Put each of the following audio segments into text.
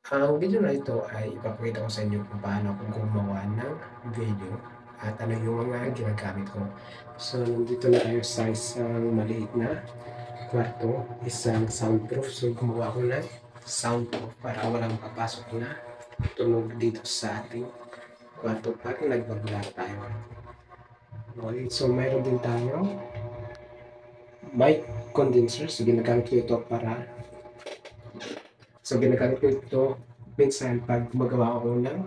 Ang video na ito ay ipapakita ko sa inyo kung paano ako gumawa ng video at ano yung mga ginagamit ko. So, nandito na tayo sa isang maliit na kwarto, isang soundproof. So, gumawa ako ng soundproof para walang papasok na tunog dito sa ating kwarto pag nagbablog tayo. Okay, so mayroon din tayo mic condenser. So, ginagamit ko ito minsan pag gumagawa ako ng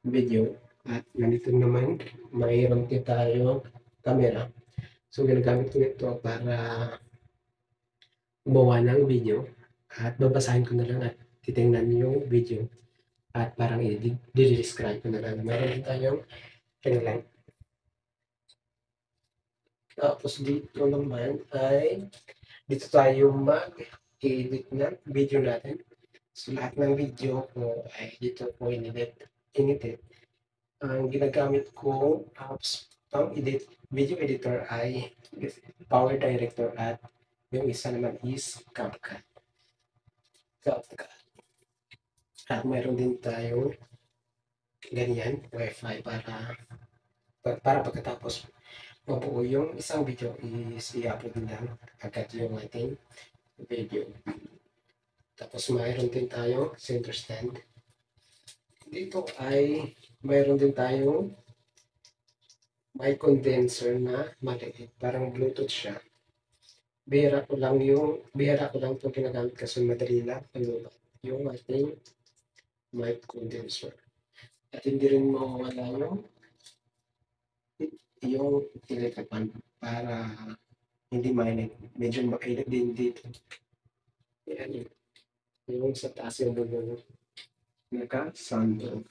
video at nandito naman mayroon din tayong camera. So ginagamit ko ito para gumawa ng video at babasahin ko na lang at titingnan yung video at parang i-describe ko na lang. Meron din tayong ring light. Tapos dito naman ay dito tayo mag-edit ng video natin. So lahat ng video ko ay dito ko inedit. Ang ginagamit kong apps pang-edit video editor ay Power Director at yung isa naman is CapCut. At mayroon din tayong ganyan, Wi-Fi para pagkatapos mabuo yung isang video is i-upload lang agad yung ating video. Tapos mayroon din tayong center stand. Dito ay mayroon din tayong may condenser na maliit, parang Bluetooth siya. Bihira ko lang ito ginagamit kasi madali lang palubat yung ating mic condenser. At hindi rin mawawala yung electric para hindi mainit. Medyo mainit din dito. Yan yung sa taas yung bubong naka-sunroof.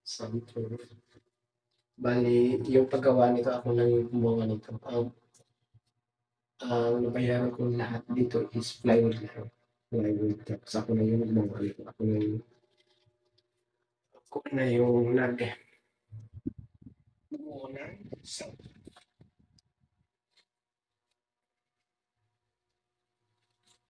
Sunroof. Bali, yung paggawa nito ako lang yung gumawa nito. Ang nabayaran ko lahat dito is plywood lang. Plywood. Tapos ako na yung gumawa nito. Ako na yung nag-gumawa ng sound.